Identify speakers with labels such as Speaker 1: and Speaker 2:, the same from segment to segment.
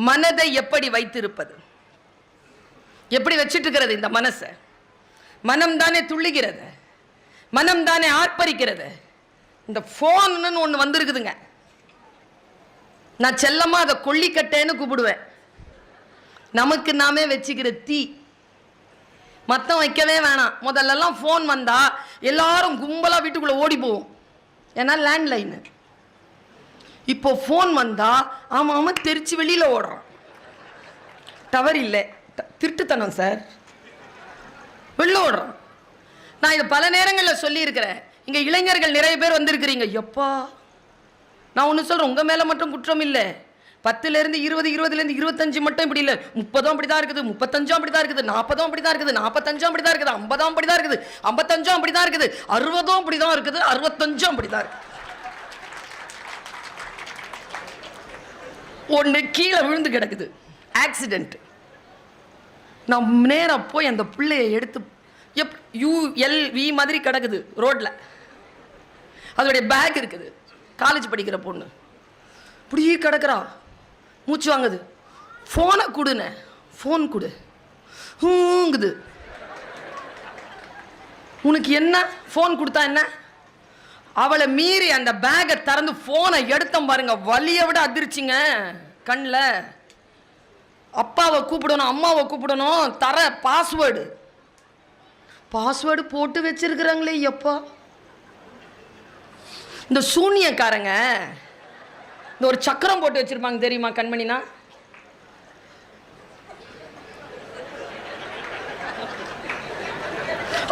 Speaker 1: மனதை எப்படி வைத்திருப்பது, எப்படி வச்சிட்டு இருக்கிறது? இந்த மனசை மனம் தானே துள்ளுகிறது, மனம் தானே ஆர்ப்பரிக்கிறது. இந்த போன்னு ஒன்று வந்திருக்குதுங்க. நான் செல்லமா அதை கொல்லிக்கட்டேன்னு கூப்பிடுவேன். நமக்கு நாமே வச்சுக்கிற தீ, மத்தம் வைக்கவே வேணாம். முதல்லலாம் ஃபோன் வந்தா எல்லாரும் கும்பலா வீட்டுக்குள்ள ஓடி போவோம், ஏன்னா லேண்ட்லைனு. இப்போ ஃபோன் வந்தா ஆமா ஆமா தெரிச்சு வெளியில ஓடுறான். டவர் இல்லை, திருட்டுத்தனம் சார், வெளில ஓடுறான். நான் இது பல நேரங்களில் சொல்லியிருக்கிறேன். இங்க இளைஞர்கள் நிறைய பேர் வந்திருக்கிறீங்க. எப்பா நான் ஒன்று சொல்றேன், உங்க மேல மட்டும் குற்றம் இல்லை. 10லேருந்து 20, 20லேருந்து 25 மட்டும் இப்படி இல்லை, 30 அப்படிதான் இருக்குது, 35 அப்படிதான் இருக்குது, 40 அப்படிதான் இருக்குது, 45 அப்படிதான் இருக்குது, 50 அப்படிதான் இருக்குது, 55 அப்படிதான் இருக்குது, 60 அப்படிதான் இருக்குது, 65 அப்படிதான் இருக்கு. ஒன்று கீழே விழுந்து கிடக்குது, ஆக்சிடென்ட். நான் நேரா போய் அந்த பிள்ளையை எடுத்து ULV மாதிரி கிடக்குது ரோட்ல, அதோடைய பேக் இருக்குது, காலேஜ் படிக்கிற பொண்ணு இப்படியே கிடக்குறா, மூச்சு வாங்குது. ஃபோனை கொடுன, ஃபோன் கொடு, ஹூங்குது. உனக்கு என்ன ஃபோன் கொடுத்தா என்ன? அவளை மீறி அந்த பேக்கை திறந்து ஃபோனை எடுத்தோம் பாருங்க, வலியை விட அதிர்ச்சிங்க கண்ணில். அப்பாவை கூப்பிடணும், அம்மாவை கூப்பிடணும், தர பாஸ்வேர்டு போட்டு வச்சிருக்கிறாங்களே. எப்பா இந்த சூனியக்காரங்க இந்த ஒரு சக்கரம் போட்டு வச்சிருப்பாங்க தெரியுமா கண்மணினா?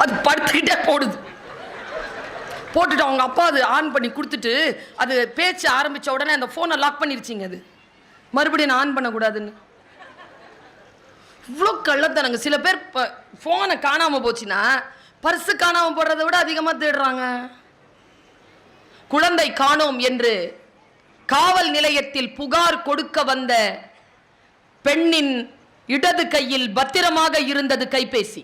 Speaker 1: அது படுத்துக்கிட்டே போடுது. போட்டுட்டு அவங்க அப்பா அது ஆன் பண்ணி கொடுத்துட்டு அது பேச்சு ஆரம்பிச்ச உடனே அந்த போனை லாக் பண்ணிருச்சிங்க. அது மறுபடியும் நான் ஆன் பண்ணக்கூடாதுன்னு. இவ்வளோ கள்ளத்தனங்க. சில பேர் போனை காணாம போச்சுன்னா பர்ஸு காணாம போடுறதை விட அதிகமாக தேடுறாங்க. குழந்தை காணோம் என்று காவல் நிலையத்தில் புகார் கொடுக்க வந்த பெண்ணின் இடது கையில் பத்திரமாக இருந்தது கைபேசி.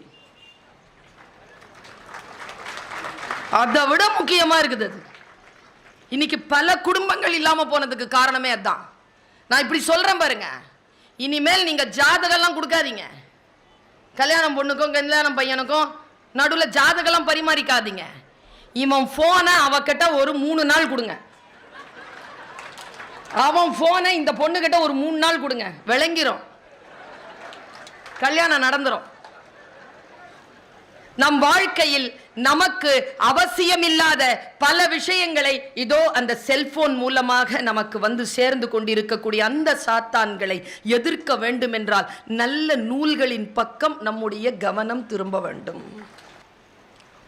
Speaker 1: அதை விட முக்கியமா இருக்குது அது. இன்னைக்கு பல குடும்பங்கள் இல்லாம போனதுக்கு காரணமே அதான். நான் இப்படி சொல்றேன் பாருங்க, இனிமேல் நீங்க ஜாதகம்லாம் கொடுக்காதீங்க. கல்யாணம் பொண்ணுக்கும் கல்யாணம் பையனுக்கும் நடுவில் ஜாதகம்லாம் பரிமாறிக்காதீங்க. இவன் போனை அவகிட்ட ஒரு 3 நாள் கொடுங்க, அவன் போனை இந்த பொண்ணு கிட்ட ஒரு 3 நாள் கொடுங்க, விளங்கிரும், கல்யாணம் நடந்துரும். நம் வாழ்க்கையில் நமக்கு அவசியமில்லாத பல விஷயங்களை இதோ அந்த செல்போன் மூலமாக நமக்கு வந்து சேர்ந்து கொண்டிருக்கக்கூடிய அந்த சாத்தான்களை எதிர்க்க வேண்டும் என்றால் நல்ல நூல்களின் பக்கம் நம்முடைய கவனம் திரும்ப வேண்டும்.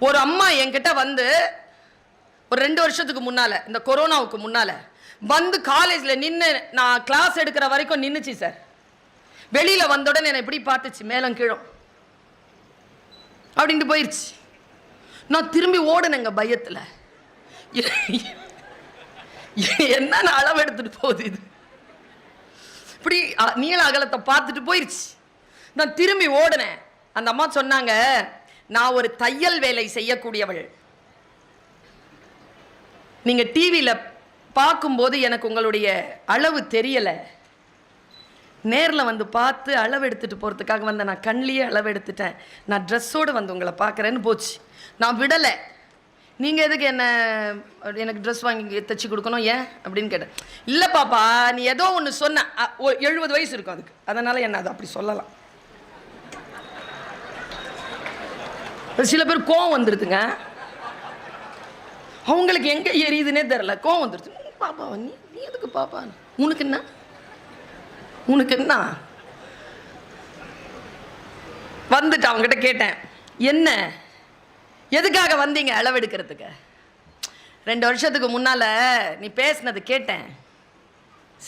Speaker 1: ஒரு அம்மா என்கிட்ட வந்து ஒரு 2 வருஷத்துக்கு முன்னால, இந்த கொரோனாவுக்கு முன்னால வந்து காலேஜ்ல நின்று நான் கிளாஸ் எடுக்கிற வரைக்கும் நின்னுச்சு சார். வெளியில வந்தோடனே என்னை எப்படி பார்த்துச்சு, மேலும் கீழும் அப்படின்ட்டு போயிடுச்சு. நான் திரும்பி ஓடுனேங்க பயத்தில். என்ன அளவு எடுத்துட்டு போகுது இது, இப்படி நீள அகலத்தை பார்த்துட்டு போயிடுச்சு. நான் திரும்பி ஓடுனேன். அந்த அம்மா சொன்னாங்க, நான் ஒரு தையல் வேலை செய்யக்கூடியவள், நீங்க டிவியில பார்க்கும்போது எனக்கு உங்களுடைய அளவு தெரியல, நேரில் வந்து பார்த்து அளவு எடுத்துட்டு போகிறதுக்காக வந்த நான் கண்ணிலேயே அளவு எடுத்துட்டேன், நான் ட்ரெஸ்ஸோடு வந்து உங்களை பார்க்குறேன்னு போச்சு. நான் விடலை. நீங்கள் எதுக்கு எனக்கு ட்ரெஸ் வாங்கி தைச்சி கொடுக்கணும் ஏன் அப்படின்னு கேட்டேன். இல்லை பாப்பா, நீ ஏதோ ஒன்று சொன்ன, 70 வயசு இருக்கும் அதுக்கு, அதனால் என்ன அது அப்படி சொல்லலாம். சில பேர் கோவம் வந்துடுதுங்க, அவங்களுக்கு எங்கே எரியுதுன்னே தெரில, கோவம் வந்துடுது. பாப்பா நீ எதுக்கு பாப்பா, உனக்கு என்ன வந்துட்டு அவங்ககிட்ட கேட்டேன், என்ன எதுக்காக வந்தீங்க அளவெடுக்கிறதுக்கு? 2 வருஷத்துக்கு முன்னால நீ பேசினது கேட்டேன்.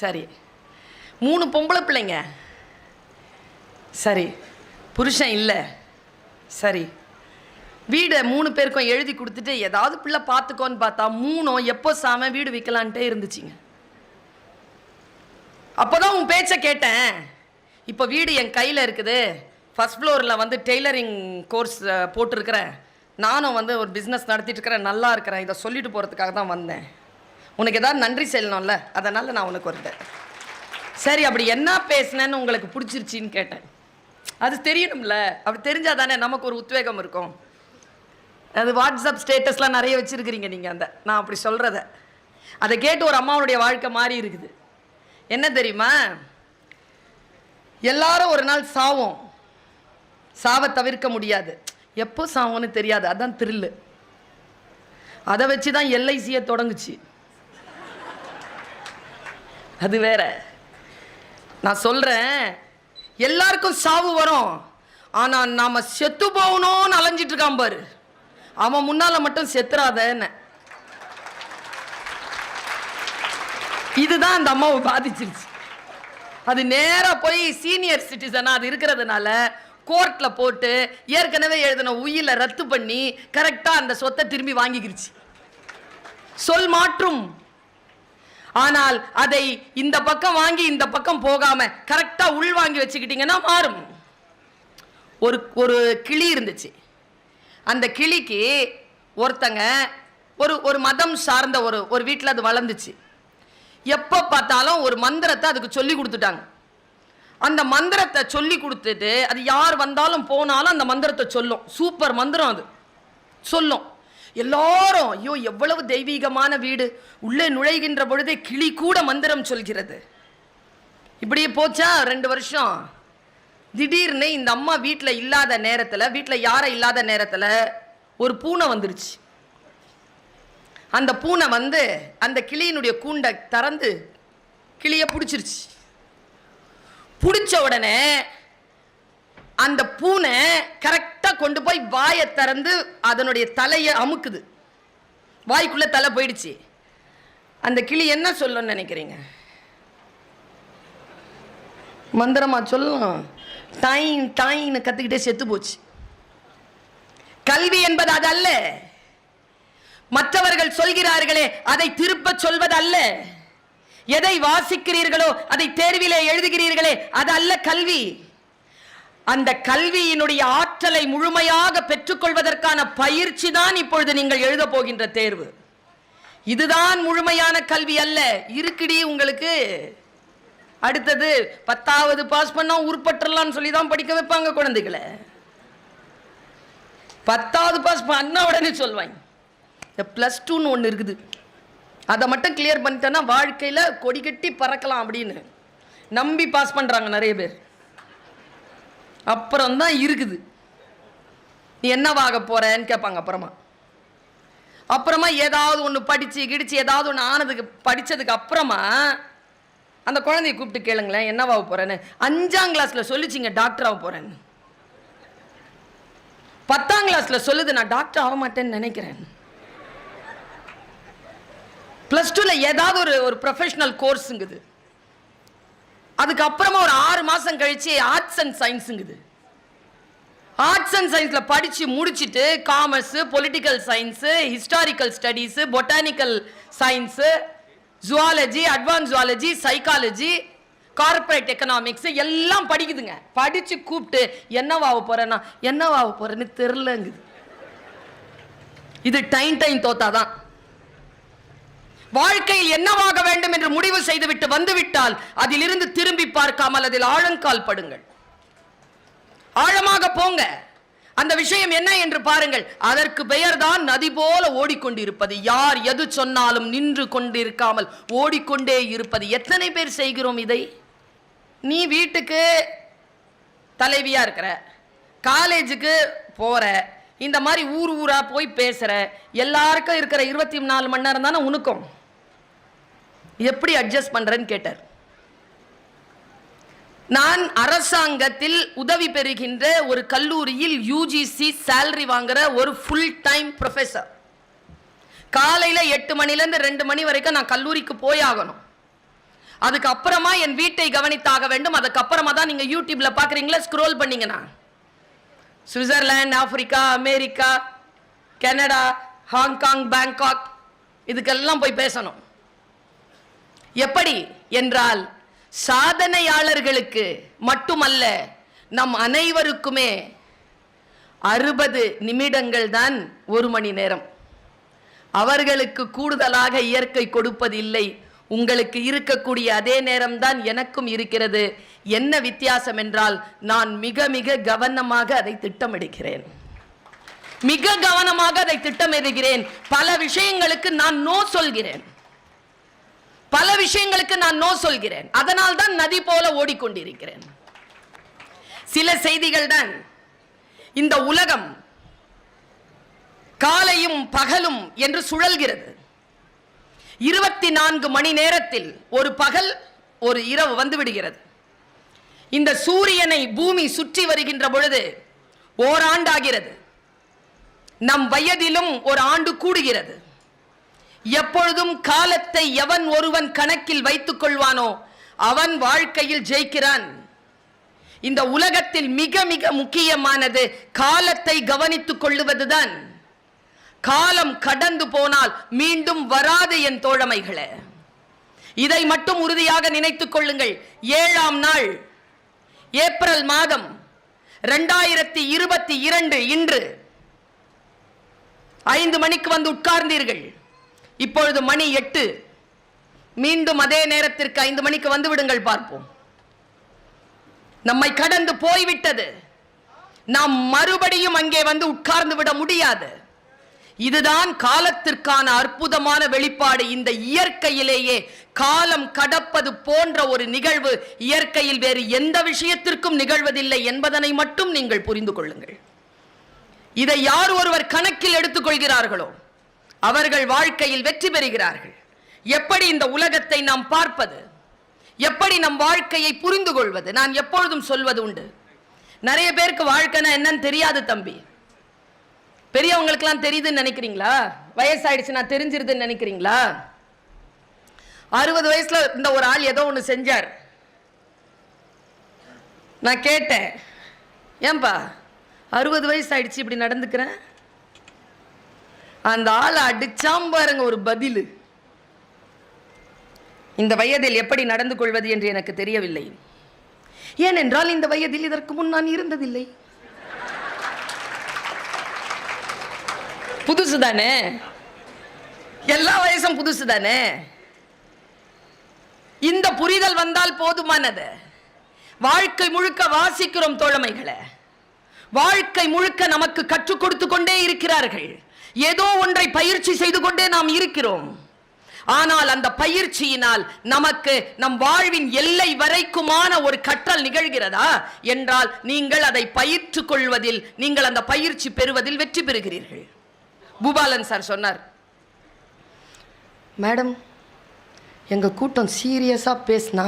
Speaker 1: சரி, 3 பொம்பளை பிள்ளைங்க, சரி, புருஷன் இல்லை, சரி, வீடை 3 பேருக்கும் எழுதி கொடுத்துட்டு ஏதாவது பிள்ளை பார்த்துக்கோன்னு பார்த்தா 3 எப்போ சாம வீடு விற்கலான்ட்டே இருந்துச்சுங்க. அப்போதான் உன் பேச்சை கேட்டேன். இப்போ வீடு என் கையில் இருக்குது, ஃபர்ஸ்ட் ஃப்ளோரில் வந்து டெய்லரிங் கோர்ஸ் போட்டிருக்கிறேன், நானும் வந்து ஒரு பிஸ்னஸ் நடத்திட்டு இருக்கிறேன், நல்லா இருக்கிறேன், இதை சொல்லிட்டு போகிறதுக்காக தான் வந்தேன். உனக்கு ஏதாவது நன்றி சொல்லணும்ல, அதனால் நான் உனக்கு வருவேன். சரி, அப்படி என்ன பேசினேன்னு உங்களுக்கு பிடிச்சிருச்சின்னு கேட்டேன். அது தெரியணும்ல, அப்படி தெரிஞ்சாதானே நமக்கு ஒரு உத்வேகம் இருக்கும். அது வாட்ஸ்அப் ஸ்டேட்டஸ்லாம் நிறைய வச்சிருக்கிறீங்க நீங்கள். நான் அப்படி சொல்கிறத அதை கேட்டு ஒரு அம்மாவுடைய வாழ்க்கை மாறி இருக்குது. என்ன தெரியுமா, எல்லாரும் ஒரு நாள் சாவோம், சாவை தவிர்க்க முடியாது, எப்போ சாவோன்னு தெரியாது, அதான் த்ரில்லு. அதை வச்சு தான் எல்ஐசியை தொடங்குச்சு. அது வேற. நான் சொல்றேன், எல்லாருக்கும் சாவு வரும், ஆனா நாம செத்து போகணும்னு அலைஞ்சிட்டு இருக்கான் பாரு, அவன் முன்னால மட்டும் செத்துறாதன்னு. இதுதான் அந்த அம்மாவை பாதிச்சிருச்சு. அது நேரா போய் சீனியர் சிட்டிசனா அது இருக்கிறதுனால கோர்ட்ல போட்டு ஏற்கனவே எழுதின உயிரை ரத்து பண்ணி கரெக்டா அந்த சொத்தை திரும்பி வாங்கிக்கிருச்சு. சொல் மாற்றும். ஆனால் அதை இந்த பக்கம் வாங்கி இந்த பக்கம் போகாம கரெக்டா உள் வாங்கி வச்சுக்கிட்டீங்கன்னா மாறும். ஒரு கிளி இருந்துச்சு. அந்த கிளிக்கு ஒருத்தங்க ஒரு மதம் சார்ந்த ஒரு வீட்டில் அது வளர்ந்துச்சு. எப்போ பார்த்தாலும் ஒரு மந்திரத்தை அதுக்கு சொல்லி கொடுத்துட்டாங்க. அந்த மந்திரத்தை சொல்லி கொடுத்துட்டு அது யார் வந்தாலும் போனாலும் அந்த மந்திரத்தை சொல்லும். சூப்பர் மந்திரம் அது சொல்லும். எல்லாரும் ஐயோ எவ்வளவு தெய்வீகமான வீடு, உள்ளே நுழைகின்ற பொழுதே கிளி கூட மந்திரம் சொல்கிறது. இப்படியே போச்சா 2 வருஷம். திடீர்னு இந்த அம்மா வீட்டில் இல்லாத நேரத்தில், வீட்டில் யாரும் இல்லாத நேரத்தில் ஒரு பூனை வந்துருச்சு. அந்த பூனை வந்து அந்த கிளியினுடைய கூண்டை திறந்து கிளியை பிடிச்சிருச்சு. பிடிச்ச உடனே அந்த பூனை கரெக்டாக கொண்டு போய் வாயை திறந்து அதனுடைய தலையை அமுக்குது. வாய்க்குள்ள தலை போயிடுச்சு. அந்த கிளி என்ன சொல்லுன்னு நினைக்கிறீங்க? மந்திரமா சொல்லும், டைன் டைன்னு கத்துக்கிட்டே செத்து போச்சு. கல்வி என்பது அது அல்ல. மற்றவர்கள் சொல்கிறார்களே அதை திருப்ப சொல்வது அல்ல. எதை வாசிக்கிறீர்களோ அதை தேர்விலே எழுதுகிறீர்களே அது அல்ல கல்வி. அந்த கல்வியினுடைய ஆற்றலை முழுமையாக பெற்றுக்கொள்வதற்கான பயிற்சி தான் இப்பொழுது நீங்கள் எழுத போகின்ற தேர்வு. இதுதான் முழுமையான கல்வி அல்ல. இருக்குடி உங்களுக்கு அடுத்தது 10வது பாஸ் பண்ணா உருப்பற்றலாம்னு சொல்லி தான் படிக்க வைப்பாங்க குழந்தைகளை. 10வது பாஸ் பண்ண உடனே சொல்வாங்க +2ன்னு ஒன்று இருக்குது, அதை மட்டும் கிளியர் பண்ணிட்டேன்னா வாழ்க்கையில் கொடி கட்டி பறக்கலாம் அப்படின்னு நம்பி பாஸ் பண்ணுறாங்க நிறைய பேர். அப்புறம்தான் இருக்குது நீ என்னவாக போறேன்னு கேட்பாங்க. அப்புறமா ஏதாவது ஒன்று படித்து கிடிச்சு ஏதாவது ஒன்று ஆனதுக்கு படித்ததுக்கு அப்புறமா அந்த குழந்தைய கூப்பிட்டு கேளுங்களேன் என்னவாக போறேன்னு. 5ஆம் கிளாஸில் சொல்லிச்சிங்க டாக்டர் ஆக போறேன்னு. 10ஆம் கிளாஸில் சொல்லுது நான் டாக்டர் ஆக மாட்டேன்னு நினைக்கிறேன். +2ல ஏதாவது ஒரு ப்ரொஃபஷனல் கோர்ஸுங்குது. அதுக்கப்புறமா ஒரு 6 மாதம் கழிச்சு ஆர்ட்ஸ் அண்ட் சயின்ஸுங்குது. ஆர்ட்ஸ் அண்ட் சயின்ஸில் படித்து முடிச்சுட்டு commerce, political science, historical studies, botanical science, zoology, advance zoology, psychology, corporate economics எல்லாம் படிக்குதுங்க. படித்து கூப்பிட்டு என்னவாக போகிறேன்னா என்னவாக போகிறேன்னு தெரிலங்குது. இது டைன் தோத்தாதான். வாழ்க்கையில் என்னவாக வேண்டும் என்று முடிவு செய்துவிட்டு வந்துவிட்டால் அதிலிருந்து திரும்பி பார்க்காமல் அதில் ஆழங்கால் படுங்கள். ஆழமாக போங்க. அந்த விஷயம் என்ன என்று பாருங்கள். அதற்கு பெயர்தான் நதி போல ஓடிக்கொண்டிருப்பது. யார் எது சொன்னாலும் நின்று கொண்டிருக்காமல் ஓடிக்கொண்டே இருப்பது. எத்தனை பேர் செய்கிறோம் இதை? நீ வீட்டுக்கு தலைவியா இருக்கிற, காலேஜுக்கு போற, இந்த மாதிரி ஊரா போய் பேசுற, எல்லாருக்கும் இருக்கிற 24 மணி நேரம் தானே உனக்கும். எப்படி அட்ஜஸ்ட் பண்றேன்னு கேட்டார். நான் அரசாங்கத்தில் உதவி பெறுகின்ற ஒரு கல்லூரியில் UGC சேலரி வாங்குற ஒரு ஃபுல் டைம் ப்ரொஃபஸர். காலையில் 8 மணிலேருந்து 2 மணி வரைக்கும் நான் கல்லூரிக்கு போயாகணும். அதுக்கப்புறமா என் வீட்டை கவனித்தாக வேண்டும். அதுக்கப்புறமா தான் நீங்கள் யூடியூப்ல பார்க்குறீங்களா, ஸ்க்ரோல் பண்ணீங்கன்னா Switzerland, Africa, America, Canada, Hong Kong, Bangkok இதுக்கெல்லாம் போய் பேசணும். எப்படி என்றால் சாதனையாளர்களுக்கு மட்டுமல்ல, நம் அனைவருக்குமே 60 நிமிடங்கள் தான் 1 மணி நேரம். அவர்களுக்கு கூடுதலாக இயற்கை கொடுப்பதில்லை. உங்களுக்கு இருக்கக்கூடிய அதே நேரம்தான் எனக்கும் இருக்கிறது. என்ன வித்தியாசம் என்றால் நான் மிக மிக கவனமாக அதை திட்டமிடுகிறேன், மிக கவனமாக அதை திட்டமிடுகிறேன். பல விஷயங்களுக்கு நான் நோ சொல்கிறேன், பல விஷயங்களுக்கு நான் நோ சொல்கிறேன். அதனால் தான் நதி போல ஓடிக்கொண்டிருக்கிறேன். சில செய்திகள் தான். இந்த உலகம் காலையும் பகலும் என்று சுழல்கிறது. 24 மணி நேரத்தில் ஒரு பகல் ஒரு இரவு வந்து விடுகிறது. இந்த சூரியனை பூமி சுற்றி வருகின்ற பொழுது ஓராண்டாகிறது. நம் வயதிலும் ஒரு ஆண்டு கூடுகிறது. எப்பொழுதும் காலத்தை எவன் ஒருவன் கணக்கில் வைத்துக் கொள்வானோ அவன் வாழ்க்கையில் ஜெயிக்கிறான். இந்த உலகத்தில் மிக மிக முக்கியமானது காலத்தை கவனித்துக் கொள்ளுவதுதான். காலம் கடந்து போனால் மீண்டும் வராது என் தோழமைகளே. இதை மட்டும் உறுதியாக நினைத்துக் கொள்ளுங்கள். 7ஆம் நாள் ஏப்ரல் மாதம் 2022 இன்று 5 மணிக்கு வந்து உட்கார்ந்தீர்கள். இப்பொழுது மணி 8. மீண்டும் அதே நேரத்திற்கு 5 மணிக்கு வந்து விடுங்கள், பார்ப்போம். நம்மை கடந்து போய்விட்டது. நாம் மறுபடியும் அங்கே வந்து உட்கார்ந்து விட முடியாது. இதுதான் காலத்திற்கான அற்புதமான வெளிப்பாடு. இந்த இயற்கையிலேயே காலம் கடப்பது போன்ற ஒரு நிகழ்வு இயற்கையில் வேறு எந்த விஷயத்திற்கும் நிகழ்வதில்லை என்பதனை மட்டும் நீங்கள் புரிந்து கொள்ளுங்கள். இதை யார் ஒருவர் கணக்கில் எடுத்துக் கொள்கிறார்களோ அவர்கள் வாழ்க்கையில் வெற்றி பெறுகிறார்கள். எப்படி இந்த உலகத்தை நாம் பார்ப்பது, எப்படி நம் வாழ்க்கையை புரிந்து கொள்வது? நான் எப்பொழுதும் சொல்வது உண்டு, நிறைய பேருக்கு வாழ்க்கைனா என்னன்னு தெரியாது தம்பி. பெரியவங்களுக்கெல்லாம் தெரியுதுன்னு நினைக்கிறீங்களா? வயசாயிடுச்சு நான் தெரிஞ்சிருதுன்னு நினைக்கிறீங்களா? 60 வயசுல இந்த ஒரு ஆள் ஏதோ ஒன்று செஞ்சார். நான் கேட்டேன், ஏன்பா 60 வயசு ஆயிடுச்சு இப்படி நடந்துக்கிறேன்? அந்த ஆளை அடிச்சாம் பாருங்க ஒரு பதில். இந்த வயதில் எப்படி நடந்து கொள்வது என்று எனக்கு தெரியவில்லை. ஏனென்றால் இந்த வயதில் இதற்கு முன் நான் இருந்ததில்லை. புதுசு தானே, எல்லா வயசும் புதுசு தானே. இந்த புரிதல் வந்தால் போதுமானது. வாழ்க்கை முழுக்க வாசிக்கிறோம் தோழமைகளை, வாழ்க்கை முழுக்க நமக்கு கற்றுக் கொடுத்து கொண்டே இருக்கிறார்கள். ஏதோ ஒன்றை பயிற்சி செய்து கொண்டே நாம் இருக்கிறோம். ஆனால் அந்த பயிற்சியினால் நமக்கு நம் வாழ்வின் எல்லை வரைக்குமான ஒரு கற்றல் நிகழ்கிறதா என்றால் நீங்கள் அதை பயிற்றுக் கொள்வதில், நீங்கள் அந்த பயிற்சி பெறுவதில் வெற்றி பெறுகிறீர்கள். பூபாலன் சார் சொன்னார், மேடம் எங்க கூட்டம் சீரியஸா பேசினா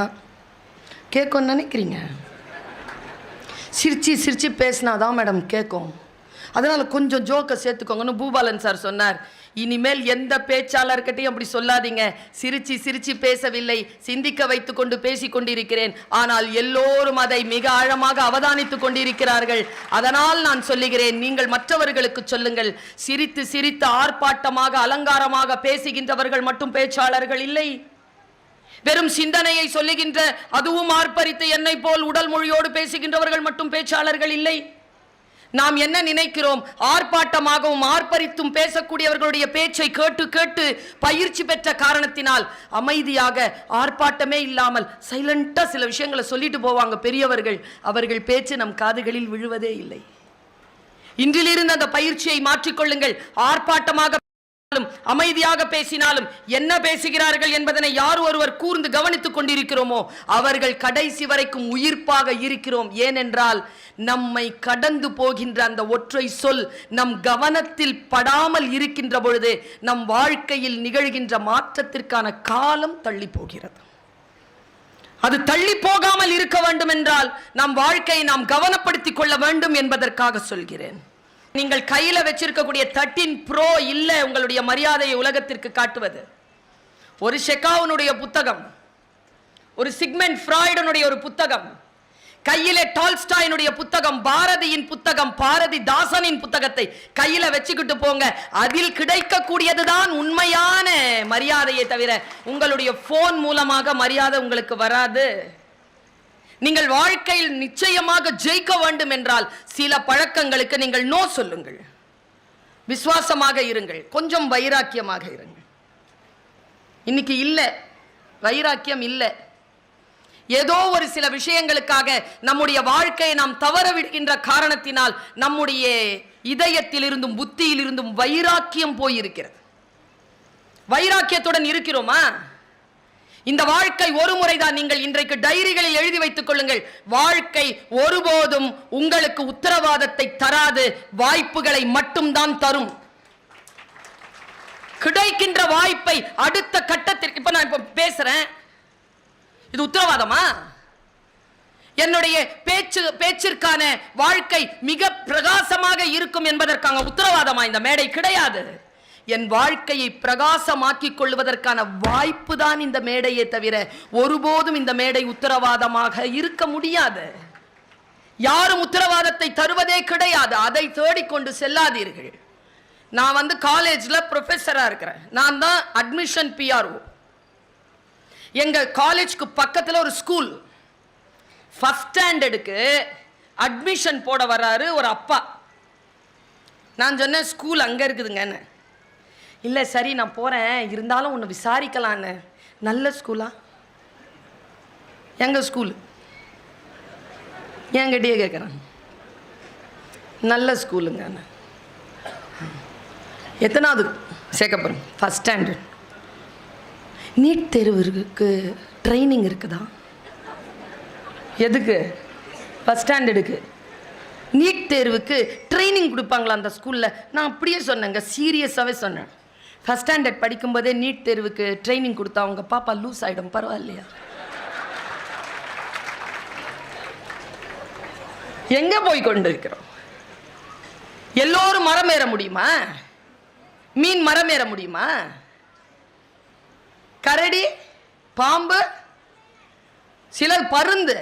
Speaker 1: கேட்கும் நினைக்கிறீங்க, சிரிச்சு சிரிச்சு பேசினாதான் மேடம் கேட்கும், அதனால கொஞ்சம் ஜோக்கை சேர்த்துக்கோங்கன்னு பூபாலன் சார் சொன்னார். இனிமேல் எந்த பேச்சாளர்கிட்டையும் அப்படி சொல்லாதீங்க. சிரிச்சு சிரிச்சு பேசவில்லை, சிந்திக்க வைத்துக் கொண்டு பேசிக் கொண்டிருக்கிறேன். ஆனால் எல்லோரும் அதை மிக ஆழமாக அவதானித்துக் கொண்டிருக்கிறார்கள். அதனால் நான் சொல்லுகிறேன், நீங்கள் மற்றவர்களுக்கு சொல்லுங்கள். சிரித்து சிரித்து ஆர்ப்பாட்டமாக அலங்காரமாக பேசுகின்றவர்கள் மட்டும் பேச்சாளர்கள் இல்லை. வெறும் சிந்தனையை சொல்லுகின்ற, அதுவும் ஆர்ப்பரித்து என்னை போல் உடல் மொழியோடு பேசுகின்றவர்கள் மட்டும் பேச்சாளர்கள் இல்லை. நாம் என்ன நினைக்கிறோம்? ஆர்ப்பாட்டமாகவும் ஆர்ப்பரித்தும் பேசக்கூடியவர்களுடைய பேச்சை கேட்டு கேட்டு பயிற்சி பெற்ற காரணத்தினால் அமைதியாக ஆர்ப்பாட்டமே இல்லாமல் சைலண்டா சில விஷயங்களை சொல்லிட்டு போவாங்க பெரியவர்கள். அவர்கள் பேச்சு நம் காதுகளில் விழுவதே இல்லை. இன்றிலிருந்து அந்த பயிற்சியை மாற்றிக்கொள்ளுங்கள். ஆர்ப்பாட்டமாக அமைதியாக பேசினாலும் என்ன பேசுகிறார்கள் என்பதனை யார் ஒருவர் கூர்ந்து கவனித்துக் கொண்டிருக்கிறோமோ அவர்கள் கடைசி வரைக்கும் உயிர்ப்பாக இருக்கிறோம். ஏனென்றால் நம்மை கடந்து போகின்ற அந்த ஒற்றை சொல் நம் கவனத்தில் படாமல் இருக்கின்ற பொழுது நம் வாழ்க்கையில் நிகழ்கின்ற மாற்றத்திற்கான காலம் தள்ளி போகிறது. அது தள்ளி போகாமல் இருக்க வேண்டும் என்றால் நம் வாழ்க்கையை நாம் கவனப்படுத்திக் கொள்ள வேண்டும் என்பதற்காக சொல்கிறேன். நீங்கள் கையில வச்சிருக்கக்கூடிய 13 Pro இல்ல உங்களுடைய மரியாதையை உலகத்திற்கு காட்டுவது. ஒரு ஷெகாவுனுடைய புத்தகம், ஒரு சிக்மெண்ட் ஃப்ராய்டனுடைய ஒரு புத்தகம், கையிலே டால்ஸ்டாயினுடைய புத்தகம், பாரதியின் புத்தகம், பாரதிதாசனின் புத்தகத்தை கையில வச்சுக்கிட்டு போங்க. அதில் கிடைக்கக்கூடியதுதான் உண்மையான மரியாதையை தவிர உங்களுடைய போன் மூலமாக மரியாதை உங்களுக்கு வராது. நீங்கள் வாழ்க்கையில் நிச்சயமாக ஜெயிக்க வேண்டும் என்றால் சில பழக்கங்களுக்கு நீங்கள் நோ சொல்லுங்கள். விசுவாசமாக இருங்கள், கொஞ்சம் வைராக்கியமாக இருங்கள். இன்னைக்கு இல்லை, வைராக்கியம் இல்லை. ஏதோ ஒரு சில விஷயங்களுக்காக நம்முடைய வாழ்க்கையை நாம் தவற விடுகின்ற காரணத்தினால் நம்முடைய இதயத்தில் இருந்தும் புத்தியில் இருந்தும் வைராக்கியம் போயிருக்கிறது. வைராக்கியத்துடன் இருக்கிறோமா? இந்த வாழ்க்கை ஒரு முறைதான். நீங்கள் இன்றைக்கு டைரிகளில் எழுதி வைத்துக் கொள்ளுங்கள். வாழ்க்கை ஒருபோதும் உங்களுக்கு உத்தரவாதத்தை தராது, வாய்ப்புகளை மட்டும்தான் தரும். கிடைக்கின்ற வாய்ப்பை அடுத்த கட்டத்திற்கு, இப்ப நான் இப்ப பேசுறேன், இது உத்தரவாதமா? என்னுடைய பேச்சிற்கான வாழ்க்கை மிக பிரகாசமாக இருக்கும் என்பதற்கான உத்தரவாதமா இந்த மேடை? கிடையாது. என் வாழ்க்கையை பிரகாசமாக்கிக் கொள்வதற்கான வாய்ப்பு தான் இந்த மேடையே தவிர ஒருபோதும் இந்த மேடை உத்தரவாதமாக இருக்க முடியாது. யாரும் உத்தரவாதத்தை தருவதே கிடையாது. அதை தேடிக்கொண்டு செல்லாதீர்கள். நான் காலேஜ்ல ப்ரொஃபஸரா இருக்கிறேன். நான் தான் அட்மிஷன் பிஆர்ஓ. எங்க காலேஜ்க்கு பக்கத்துல ஒரு ஸ்கூல். ஃபர்ஸ்ட் ஸ்டாண்டர்டுக்கு அட்மிஷன் போட வர்றாரு ஒரு அப்பா. நான் சொன்னேன், ஸ்கூல் அங்க இருக்குதுங்கன்னு. இல்லை, சரி நான் போகிறேன், இருந்தாலும் ஒன்று விசாரிக்கலான்னு. நல்ல ஸ்கூலா? எங்கள் ஸ்கூலு என்கிட்டயே கேட்குறேன். நல்ல ஸ்கூலுங்க. எத்தனாவது சேர்க்க போகிறேன்? First standard. நீட் தேர்வுக்கு ட்ரைனிங் இருக்குதா? எதுக்கு? ஃபஸ்ட் ஸ்டாண்டர்டுக்கு நீட் தேர்வுக்கு ட்ரைனிங் கொடுப்பாங்களா அந்த ஸ்கூலில்? நான் அப்படியே சொன்னேங்க, சீரியஸாகவே சொன்னேன். ஃபஸ்ட் ஸ்டாண்டர்ட் படிக்கும்போதே நீட் தேர்வுக்கு ட்ரைனிங் கொடுத்தா அவங்க பாப்பா லூஸ் ஆகிடும், பரவாயில்லையா? எங்கே போய் கொண்டு இருக்கிறோம்? எல்லோரும் மரம் ஏற முடியுமா? மீன் மரம் ஏற முடியுமா? கரடி, பாம்பு, சிலர் பருந்து,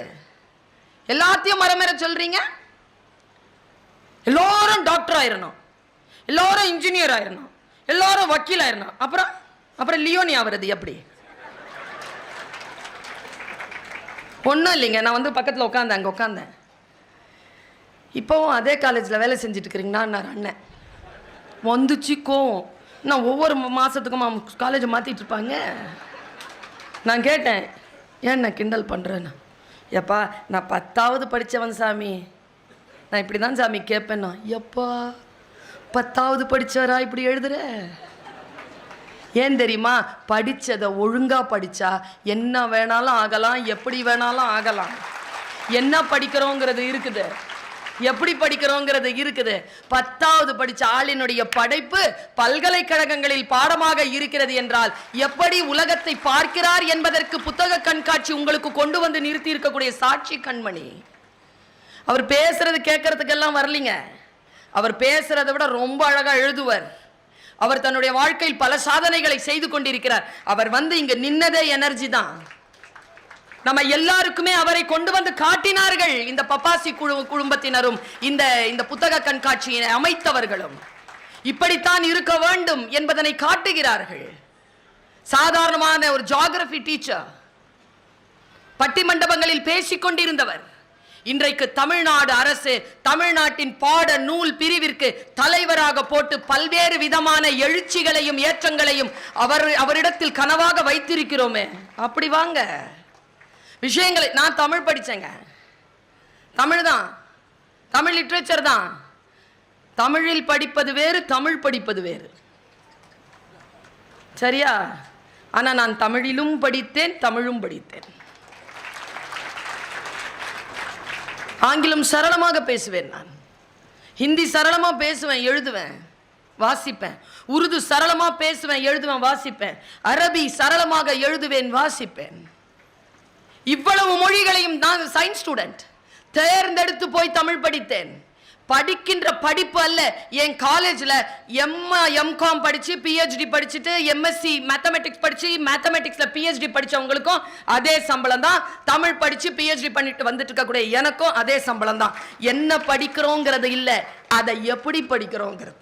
Speaker 1: எல்லாத்தையும் மரம் ஏற சொல்றீங்க. எல்லோரும் டாக்டர் ஆயிரணும், எல்லோரும் இன்ஜினியர் ஆயிரணும், எல்லாரும் வக்கீல் ஆயிரணும். அப்புறம் லியோனி ஆகிறது எப்படி? ஒன்றும் இல்லைங்க. நான் பக்கத்தில் உட்காந்தேன், அங்கே உட்காந்தேன். இப்போவும் அதே காலேஜில் வேலை செஞ்சுட்டு இருக்கிறீங்கன்னா அண்ணன் வந்துச்சு கோவம். நான் ஒவ்வொரு மாதத்துக்கும் காலேஜை மாற்றிட்டு இருப்பாங்க. நான் கேட்டேன், ஏன் நான் கிண்டல் பண்ணுறேன்னா? எப்பா நான் 10வது படித்தவன் சாமி, நான் இப்படி தான் சாமி கேட்பேன்னா. எப்பா 10வது படித்தவரா இப்படி எழுதுற? ஏன் தெரியுமா? படித்ததை ஒழுங்காக படித்தா என்ன வேணாலும் ஆகலாம், எப்படி வேணாலும் ஆகலாம். என்ன படிக்கிறோங்கிறது இருக்குது, எப்படி படிக்கிறோங்கிறது இருக்குது. 10வது படித்த ஆளினுடைய படைப்பு பல்கலைக்கழகங்களில் பாடமாக இருக்கிறது என்றால் எப்படி உலகத்தை பார்க்கிறார் என்பதற்கு புத்தக கண்காட்சி உங்களுக்கு கொண்டு வந்து நிறுத்தி இருக்கக்கூடிய சாட்சி கண்மணி. அவர் பேசுறது கேட்கறதுக்கெல்லாம் வரலீங்க. அவர் பேசுறதை விட ரொம்ப அழகா எழுதுவர். அவர் தன்னுடைய வாழ்க்கையில் பல சாதனைகளை செய்து கொண்டிருக்கிறார். அவர் இங்க நின்னதே எனர்ஜி தான். நம்ம எல்லாருக்குமே அவரை கொண்டு வந்து காட்டினார்கள். இந்த பப்பாசி குடும்பத்தினரும் இந்த புத்தக கண்காட்சியை அமைத்தவர்களும் இப்படித்தான் இருக்க வேண்டும் என்பதனை காட்டுகிறார்கள். சாதாரணமான ஒரு ஜியோகிராபி டீச்சர், பட்டிமண்டபங்களில் பேசிக் கொண்டிருந்தவர் இன்றைக்கு தமிழ்நாடு அரசு தமிழ்நாட்டின் பாட நூல் பிரிவிற்கு தலைவராக போட்டு பல்வேறு விதமான எழுச்சிகளையும் ஏற்றங்களையும் அவரிடத்தில் கனவாக வைத்திருக்கிறோமே. அப்படி வாங்க விஷயங்களை. நான் தமிழ் படிச்சேங்க, தமிழ் தான், தமிழ் லிட்ரேச்சர் தான். தமிழில் படிப்பது வேறு, தமிழ் படிப்பது வேறு, சரியா? ஆனா நான் தமிழிலும் படித்தேன், தமிழும் படித்தேன். ஆங்கிலம் சரளமாக பேசுவேன், நான் ஹிந்தி சரளமா பேசுவேன், எழுதுவேன், வாசிப்பேன். உருது சரளமா பேசுவேன், எழுதுவேன், வாசிப்பேன். அரபி சரளமாக எழுதுவேன், வாசிப்பேன். இவ்வளவு மொழிகளையும் நான் சயின்ஸ் ஸ்டூடெண்ட், தேர்ந்தெடுத்து போய் தமிழ் படித்தேன். படிக்கின்ற படிப்பு அல்ல. என் காலேஜில் எம்காம் படிச்சு பிஹெச்டி படிச்சுட்டு எம்எஸ்சி மேத்தமெட்டிக்ஸ் படிச்சு மேத்தமெட்டிக்ஸில் பிஹெச்டி படித்தவங்களுக்கும் அதே சம்பளம் தான். தமிழ் படித்து பிஹெச்டி பண்ணிட்டு வந்துட்டு இருக்கக்கூடிய எனக்கும் அதே சம்பளம் தான். என்ன படிக்கிறோங்கிறது இல்லை, அதை எப்படி படிக்கிறோங்கிறது.